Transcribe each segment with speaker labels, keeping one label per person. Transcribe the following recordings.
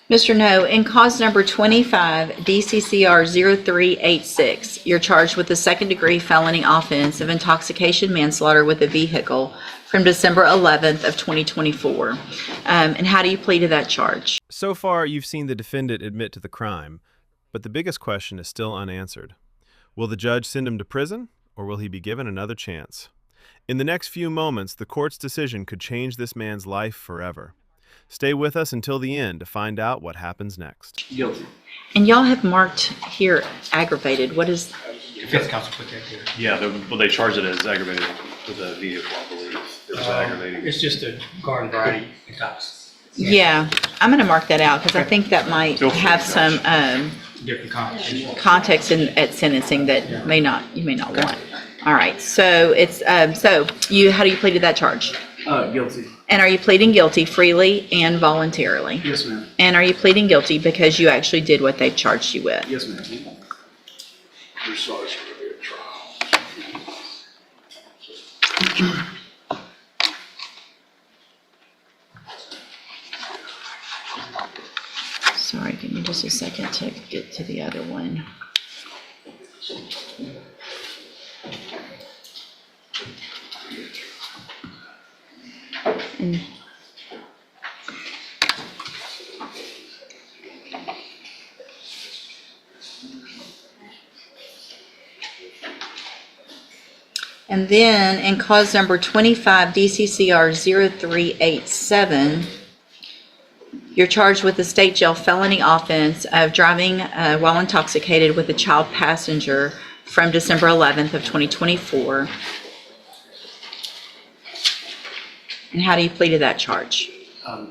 Speaker 1: Mr. No, in cause number 25, DCCR 0386, you're charged with the second-degree felony offense of intoxication manslaughter with a vehicle from December 11th of 2024. And how do you plead to that charge?
Speaker 2: So far, you've seen the defendant admit to the crime, but the biggest question is still unanswered. Will the judge send him to prison, or will he be given another chance? In the next few moments, the court's decision could change this man's life forever. Stay with us until the end to find out what happens next.
Speaker 3: Guilty.
Speaker 1: And y'all have marked here aggravated. What is?
Speaker 3: Defense counsel put that here.
Speaker 4: Yeah, they charged it as aggravated with a vehicle, I believe. It was aggravating.
Speaker 3: It's just a garden variety intox.
Speaker 1: Yeah, I'm going to mark that out because I think that might have some
Speaker 3: Different context.
Speaker 1: context at sentencing that you may not want. All right, so it's how do you plead to that charge?
Speaker 3: Guilty.
Speaker 1: And are you pleading guilty freely and voluntarily?
Speaker 3: Yes, ma'am.
Speaker 1: And are you pleading guilty because you actually did what they've charged you with?
Speaker 3: Yes, ma'am.
Speaker 5: You're sorry it's going to be a trial.
Speaker 1: Sorry, give me just a second to get to the other one. And then in cause number 25 DCCR 0387, you're charged with the state jail felony offense of driving while intoxicated with a child passenger from December 11th of 2024. And how do you plead to that charge?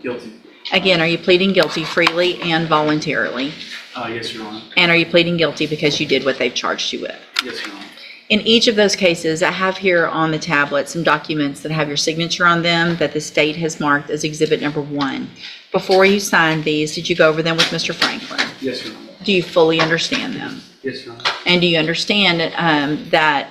Speaker 3: Guilty.
Speaker 1: Again, are you pleading guilty freely and voluntarily?
Speaker 3: Yes, Your Honor.
Speaker 1: And are you pleading guilty because you did what they've charged you with?
Speaker 3: Yes, Your Honor.
Speaker 1: In each of those cases, I have here on the tablet some documents that have your signature on them that the state has marked as exhibit number 1. Before you signed these, did you go over them with Mr. Franklin?
Speaker 3: Yes, Your Honor.
Speaker 1: Do you fully understand them?
Speaker 3: Yes, Your Honor.
Speaker 1: And do you understand that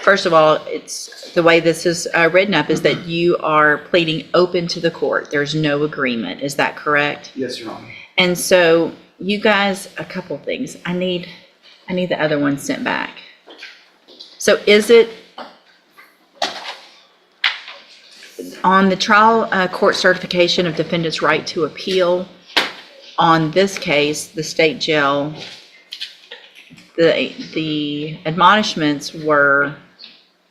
Speaker 1: first of all, it's the way this is written up is that you are pleading open to the court. There's no agreement. Is that correct?
Speaker 3: Yes, Your Honor.
Speaker 1: And so you guys, a couple things. I need the other one sent back. So is it on the trial court certification of defendant's right to appeal? On this case, the state jail, the admonishments were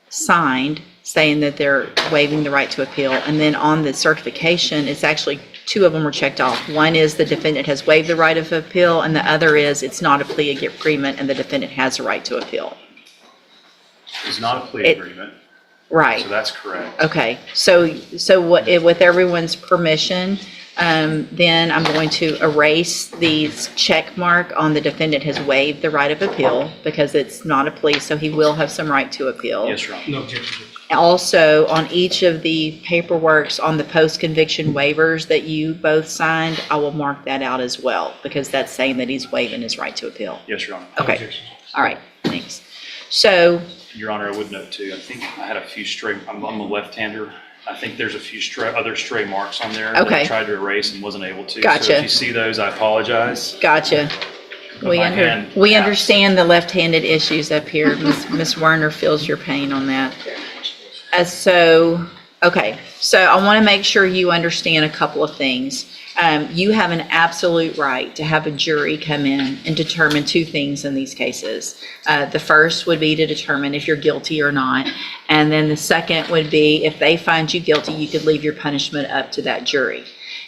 Speaker 1: signed saying that they're waiving the right to appeal. And then on the certification, it's actually 2 of them were checked off. One is the defendant has waived the right of appeal, and the other is it's not a plea agreement and the defendant has a right to appeal.
Speaker 4: It's not a plea agreement.
Speaker 1: Right.
Speaker 4: So that's correct.
Speaker 1: Okay. So with everyone's permission, then I'm going to erase the check mark on the defendant has waived the right of appeal because it's not a plea, so he will have some right to appeal.
Speaker 4: Yes, Your Honor.
Speaker 3: No objection.
Speaker 1: Also, on each of the paperworks on the post-conviction waivers that you both signed, I will mark that out as well because that's saying that he's waiving his right to appeal.
Speaker 4: Yes, Your Honor.
Speaker 1: Okay.
Speaker 3: Objection.
Speaker 1: All right. Thanks. So,
Speaker 4: Your Honor, I would note too, I think I had a few stray, I'm a left-hander. I think there's a few other stray marks on there that
Speaker 1: Okay.
Speaker 4: I tried to erase and wasn't able to.
Speaker 1: Gotcha.
Speaker 4: So if you see those, I apologize.
Speaker 1: gotcha. We
Speaker 4: My hand taps.
Speaker 1: understand the left-handed issues up here. Ms. Werner feels your pain on that. Okay, so I want to make sure you understand a couple of things. You have an absolute right to have a jury come in and determine 2 things in these cases. The first would be to determine if you're guilty or not. And then the second would be if they find you guilty, you could leave your punishment up to that jury.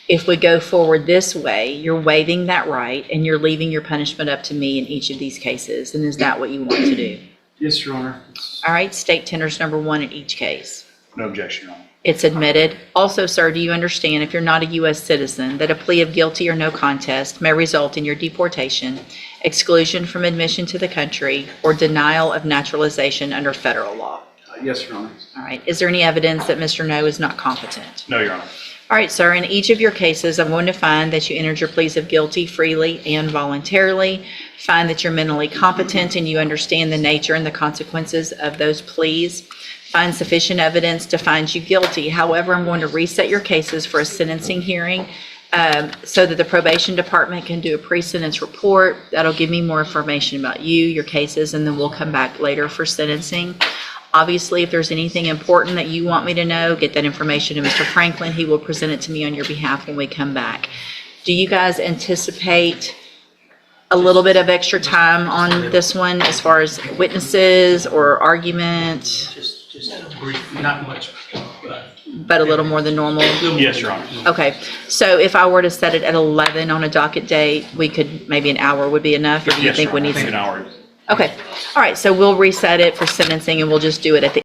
Speaker 1: If we go forward this way, you're waiving that right and you're leaving your punishment up to me in each of these cases. And is that what you want to do?
Speaker 3: Yes, Your Honor.
Speaker 1: All right, state tenders number 1 in each case.
Speaker 4: No objection, Your Honor.
Speaker 1: It's admitted. Also, sir, do you understand if you're not a U.S. citizen that a plea of guilty or no contest may result in your deportation, exclusion from admission to the country, or denial of naturalization under federal law?
Speaker 3: Yes, Your Honor.
Speaker 1: All right. Is there any evidence that Mr. No is not competent?
Speaker 4: No, Your Honor.
Speaker 1: All right, sir. In each of your cases, I'm going to find that you entered your pleas of guilty freely and voluntarily, find that you're mentally competent and you understand the nature and the consequences of those pleas, find sufficient evidence to find you guilty. However, I'm going to reset your cases for a sentencing hearing so that the probation department can do a pre-sentence report. That'll give me more information about you, your cases, and then we'll come back later for sentencing. Obviously, if there's anything important that you want me to know, get that information to Mr. Franklin. He will present it to me on your behalf when we come back. Do you guys anticipate a little bit of extra time on this one as far as witnesses or argument,
Speaker 3: Just brief, not much,
Speaker 1: but a little more than normal?
Speaker 4: Yes, Your Honor.
Speaker 1: Okay, so if I were to set it at 11 on a docket date, we could, maybe an hour would be enough, or do you
Speaker 4: Yes,
Speaker 1: think
Speaker 4: Your
Speaker 1: we
Speaker 4: Honor.
Speaker 1: need
Speaker 4: I think
Speaker 1: some?
Speaker 4: an hour.
Speaker 1: Okay, all right, so we'll reset it for sentencing and we'll just do it at the